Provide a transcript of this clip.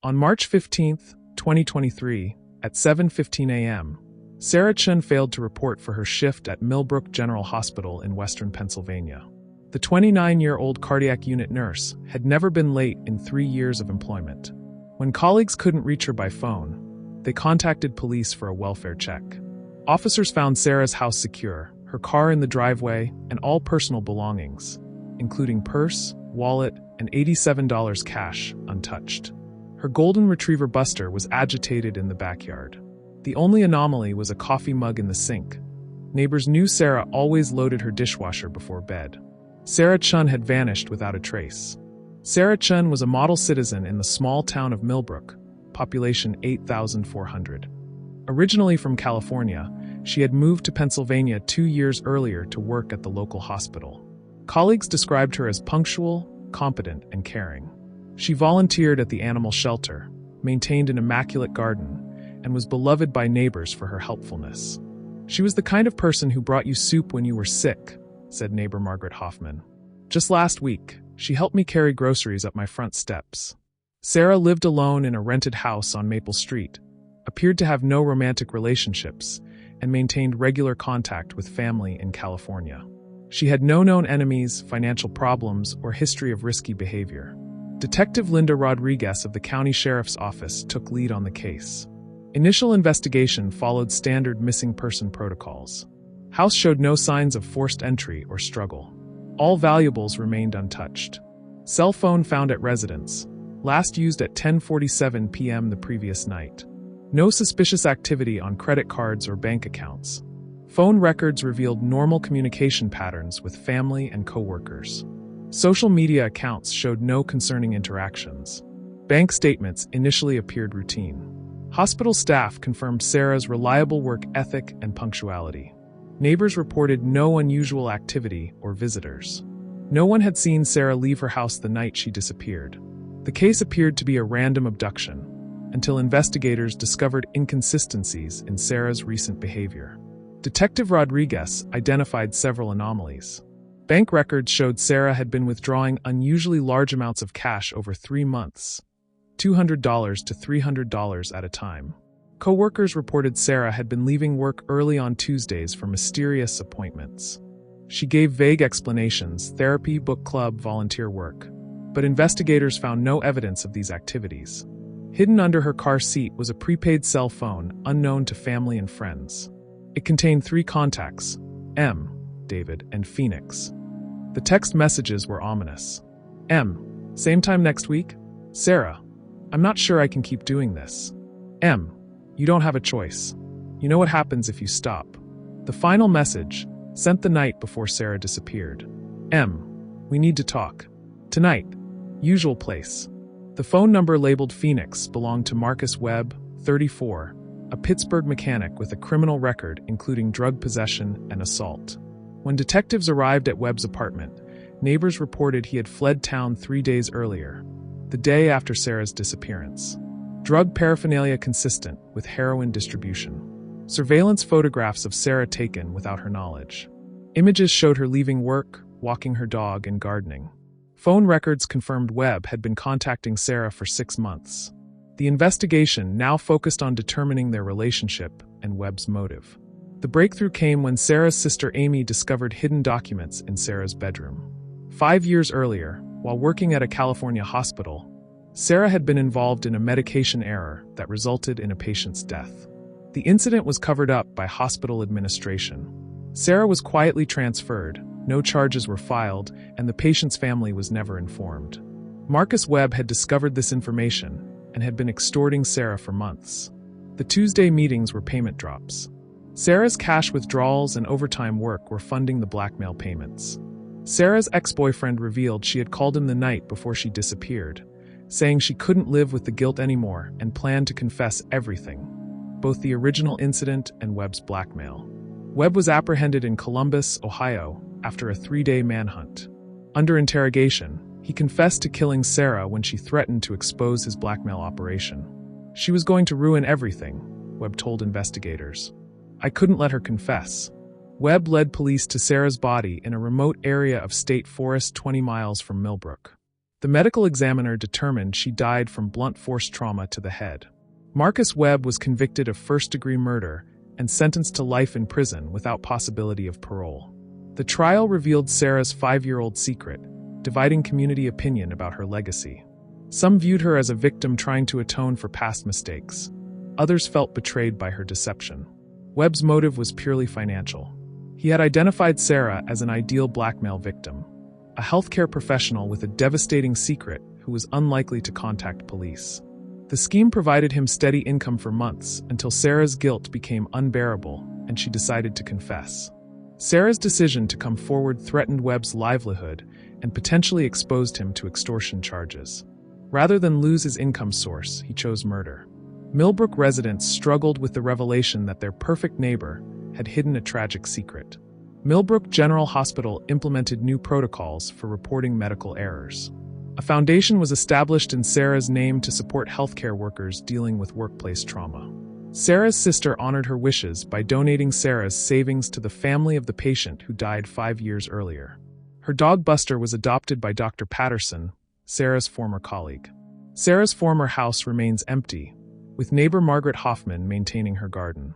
On March 15, 2023, at 7:15 a.m., Sarah Chen failed to report for her shift at Millbrook General Hospital in western Pennsylvania. The 29-year-old cardiac unit nurse had never been late in 3 years of employment. When colleagues couldn't reach her by phone, they contacted police for a welfare check. Officers found Sarah's house secure, her car in the driveway, and all personal belongings, including purse, wallet, and $87 cash, untouched. Her golden retriever Buster was agitated in the backyard. The only anomaly was a coffee mug in the sink. Neighbors knew Sarah always loaded her dishwasher before bed. Sarah Chen had vanished without a trace. Sarah Chen was a model citizen in the small town of Millbrook, population 8,400. Originally from California, she had moved to Pennsylvania 2 years earlier to work at the local hospital. Colleagues described her as punctual, competent, and caring. She volunteered at the animal shelter, maintained an immaculate garden, and was beloved by neighbors for her helpfulness. She was the kind of person who brought you soup when you were sick, said neighbor Margaret Hoffman. Just last week, she helped me carry groceries up my front steps. Sarah lived alone in a rented house on Maple Street, appeared to have no romantic relationships, and maintained regular contact with family in California. She had no known enemies, financial problems, or history of risky behavior. Detective Linda Rodriguez of the county sheriff's office took lead on the case. Initial investigation followed standard missing person protocols. House showed no signs of forced entry or struggle. All valuables remained untouched. Cell phone found at residence, last used at 10:47 p.m. the previous night. No suspicious activity on credit cards or bank accounts. Phone records revealed normal communication patterns with family and coworkers. Social media accounts showed no concerning interactions. Bank statements initially appeared routine. Hospital staff confirmed Sarah's reliable work ethic and punctuality. Neighbors reported no unusual activity or visitors. No one had seen Sarah leave her house the night she disappeared. The case appeared to be a random abduction, until investigators discovered inconsistencies in Sarah's recent behavior. Detective Rodriguez identified several anomalies. Bank records showed Sarah had been withdrawing unusually large amounts of cash over 3 months, $200 to $300 at a time. Coworkers reported Sarah had been leaving work early on Tuesdays for mysterious appointments. She gave vague explanations: therapy, book club, volunteer work. But investigators found no evidence of these activities. Hidden under her car seat was a prepaid cell phone unknown to family and friends. It contained 3 contacts: M, David, and Phoenix. The text messages were ominous. M, same time next week? Sarah, I'm not sure I can keep doing this. M, you don't have a choice. You know what happens if you stop. The final message, sent the night before Sarah disappeared. M, we need to talk. Tonight. Usual place. The phone number labeled Phoenix belonged to Marcus Webb, 34, a Pittsburgh mechanic with a criminal record including drug possession and assault. When detectives arrived at Webb's apartment, neighbors reported he had fled town 3 days earlier, the day after Sarah's disappearance. Drug paraphernalia consistent with heroin distribution. Surveillance photographs of Sarah taken without her knowledge. Images showed her leaving work, walking her dog, and gardening. Phone records confirmed Webb had been contacting Sarah for 6 months. The investigation now focused on determining their relationship and Webb's motive. The breakthrough came when Sarah's sister Amy discovered hidden documents in Sarah's bedroom. 5 years earlier, while working at a California hospital, Sarah had been involved in a medication error that resulted in a patient's death. The incident was covered up by hospital administration. Sarah was quietly transferred, no charges were filed, and the patient's family was never informed. Marcus Webb had discovered this information and had been extorting Sarah for months. The Tuesday meetings were payment drops. Sarah's cash withdrawals and overtime work were funding the blackmail payments. Sarah's ex-boyfriend revealed she had called him the night before she disappeared, saying she couldn't live with the guilt anymore and planned to confess everything, both the original incident and Webb's blackmail. Webb was apprehended in Columbus, Ohio, after a 3-day manhunt. Under interrogation, he confessed to killing Sarah when she threatened to expose his blackmail operation. She was going to ruin everything, Webb told investigators. I couldn't let her confess. Webb led police to Sarah's body in a remote area of state forest 20 miles from Millbrook. The medical examiner determined she died from blunt force trauma to the head. Marcus Webb was convicted of first-degree murder and sentenced to life in prison without possibility of parole. The trial revealed Sarah's 5-year-old secret, dividing community opinion about her legacy. Some viewed her as a victim trying to atone for past mistakes. Others felt betrayed by her deception. Webb's motive was purely financial. He had identified Sarah as an ideal blackmail victim, a healthcare professional with a devastating secret who was unlikely to contact police. The scheme provided him steady income for months until Sarah's guilt became unbearable and she decided to confess. Sarah's decision to come forward threatened Webb's livelihood and potentially exposed him to extortion charges. Rather than lose his income source, he chose murder. Millbrook residents struggled with the revelation that their perfect neighbor had hidden a tragic secret. Millbrook General Hospital implemented new protocols for reporting medical errors. A foundation was established in Sarah's name to support healthcare workers dealing with workplace trauma. Sarah's sister honored her wishes by donating Sarah's savings to the family of the patient who died 5 years earlier. Her dog Buster was adopted by Dr. Patterson, Sarah's former colleague. Sarah's former house remains empty, with neighbor Margaret Hoffman maintaining her garden.